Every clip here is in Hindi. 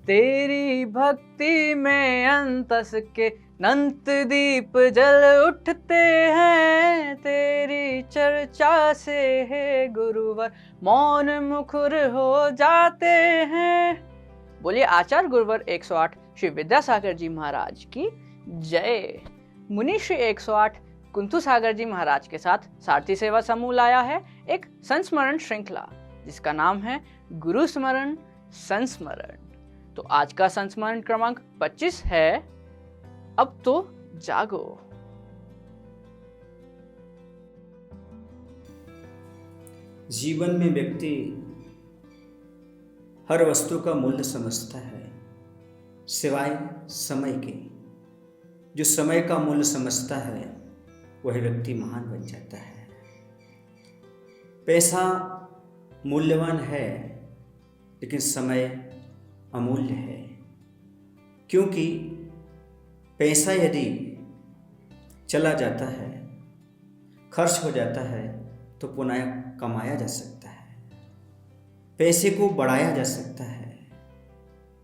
तेरी भक्ति में अंतस के नंत दीप जल उठते हैं। तेरी चर्चा से हे गुरुवर मौन मुखर हो जाते हैं। बोलिए आचार्य गुरुवर 108 श्री विद्यासागर जी महाराज की जय। मुनि श्री 108 कुंथु सागर जी महाराज के साथ सारथी सेवा समूह लाया है एक संस्मरण श्रृंखला जिसका नाम है गुरु स्मरण संस्मरण। तो आज का संस्मरण क्रमांक 25 है अब तो जागो। जीवन में व्यक्ति हर वस्तु का मूल्य समझता है सिवाय समय के। जो समय का मूल्य समझता है वह व्यक्ति महान बन जाता है। पैसा मूल्यवान है लेकिन समय अमूल्य है, क्योंकि पैसा यदि चला जाता है, खर्च हो जाता है तो पुनः कमाया जा सकता है, पैसे को बढ़ाया जा सकता है,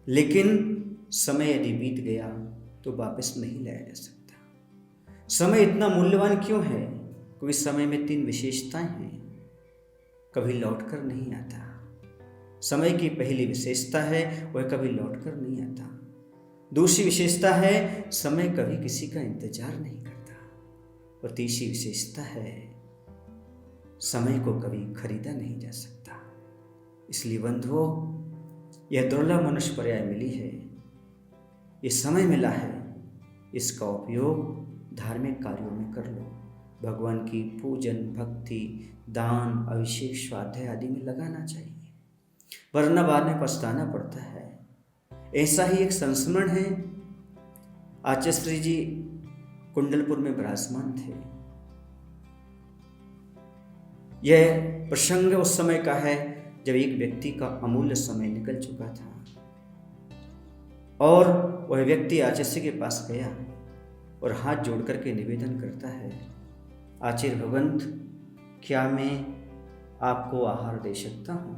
लेकिन समय यदि बीत गया तो वापस नहीं लाया जा सकता। समय इतना मूल्यवान क्यों है? क्योंकि समय में 3 विशेषताएं हैं। कभी लौट कर नहीं आता। समय की पहली विशेषता है वह कभी लौट कर नहीं आता। दूसरी विशेषता है समय कभी किसी का इंतजार नहीं करता। और तीसरी विशेषता है समय को कभी खरीदा नहीं जा सकता। इसलिए बंधुओं, यह दुर्लभ मनुष्य पर्याय मिली है, ये समय मिला है, इसका उपयोग धार्मिक कार्यों में कर लो। भगवान की पूजन, भक्ति, दान, अभिषेक, स्वाध्याय आदि में लगाना चाहिए, वरना बाद में पछताना पड़ता है। ऐसा ही एक संस्मरण है। आचार्य श्री जी कुंडलपुर में विराजमान थे। यह प्रसंग उस समय का है जब एक व्यक्ति का अमूल्य समय निकल चुका था और वह व्यक्ति आचार्य के पास गया और हाथ जोड़ करके निवेदन करता है, आचार्य भगवंत, क्या मैं आपको आहार दे सकता हूँ?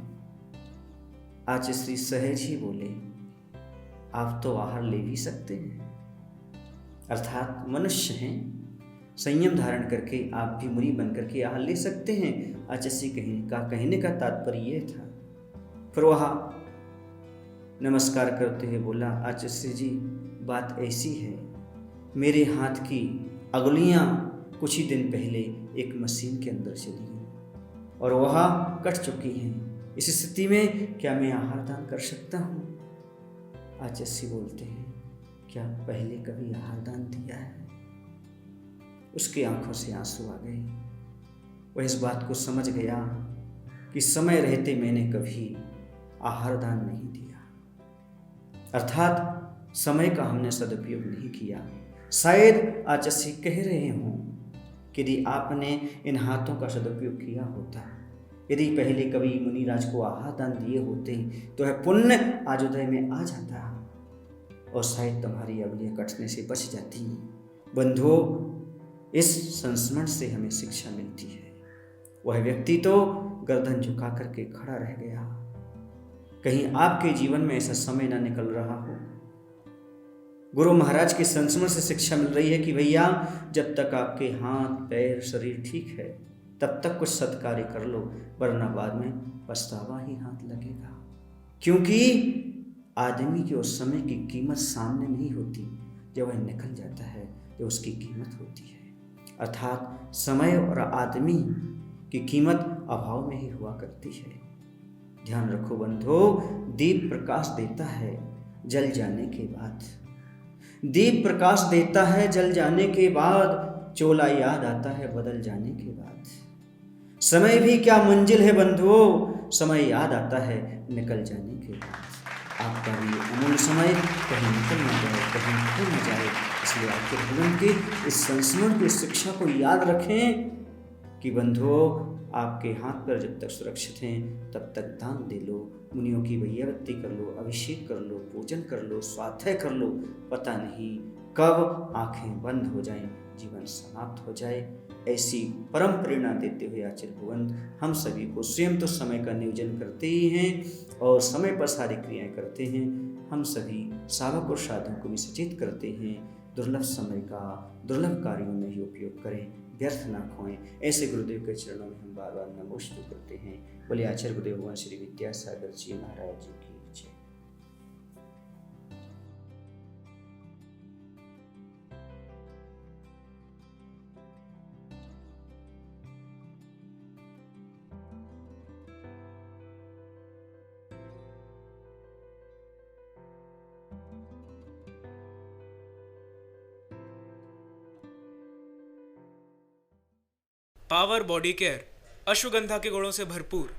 आचार्य श्री सहज ही बोले, आप तो आहार ले भी सकते हैं। अर्थात मनुष्य हैं, संयम धारण करके आप भी मुनि बन करके आहार ले सकते हैं। आचार्य श्री कहने का तात्पर्य यह था। फिर वह नमस्कार करते हुए बोला, आचार्य श्री जी, बात ऐसी है, मेरे हाथ की अंगुलियां कुछ ही दिन पहले एक मशीन के अंदर चली गई और वह कट चुकी हैं। इस स्थिति में क्या मैं आहार दान कर सकता हूँ? आचार्य श्री बोलते हैं, क्या पहले कभी आहार दान दिया है? उसकी आंखों से आंसू आ गए। वह इस बात को समझ गया कि समय रहते मैंने कभी आहार दान नहीं दिया, अर्थात समय का हमने सदुपयोग नहीं किया। शायद आचार्य श्री कह रहे हों कि यदि आपने इन हाथों का सदुपयोग किया होता, यदि पहले कभी मुनिराज को आहार दान दिए होते तो वह पुण्य आज उदय में आ जाता और शायद तुम्हारी अंगुलियां कटने से बच जाती। बंधुओं, इस संस्मरण से हमें शिक्षा मिलती है। वह व्यक्ति तो गर्दन झुका करके खड़ा रह गया। कहीं आपके जीवन में ऐसा समय ना निकल रहा हो। गुरु महाराज के संस्मरण से शिक्षा मिल रही है कि भैया, जब तक आपके हाथ, पैर, शरीर ठीक है तब तक कुछ सत्कार्य कर लो, वरना बाद में पछतावा ही हाथ लगेगा। क्योंकि आदमी की उस समय की कीमत सामने नहीं होती, जब वह निकल जाता है तो उसकी कीमत होती है। अर्थात समय और आदमी की कीमत अभाव में ही हुआ करती है। ध्यान रखो बंधुओं, दीप प्रकाश देता है जल जाने के बाद। दीप प्रकाश देता है जल जाने के बाद, चोला याद आता है बदल जाने के बाद। समय भी क्या मंजिल है बंधुओं, समय याद आता है निकल जाने के बाद। आपका भी अमूल्य समय कहीं निकल ना जाए, कहीं खो न जाए। इसलिए आपके भगवान के इस संस्मरण की शिक्षा को याद रखें कि बंधुओं, आपके हाथ पर जब तक सुरक्षित हैं तब तक दान दे लो, मुनियों की वैयावृत्ति कर लो, अभिषेक कर लो, पूजन कर लो, स्वाध्याय कर लो। पता नहीं कब आंखें बंद हो जाएं, जीवन समाप्त हो जाए। ऐसी परम प्रेरणा देते हुए आचार्य भगवंत हम सभी को स्वयं तो समय का नियोजन करते ही हैं और समय पर सारी क्रियाएं करते हैं, हम सभी साधक और साधुओं को भी सचेत करते हैं दुर्लभ समय का दुर्लभ कार्यों में ही उपयोग करें, व्यर्थ ना खोएं। ऐसे गुरुदेव के चरणों में हम बार बार नमोस्तु करते हैं। बोले आचार्य गुरुदेव भगवान श्री विद्यासागर जी महाराज जी की जय। पावर बॉडी केयर अश्वगंधा के गुणों से भरपूर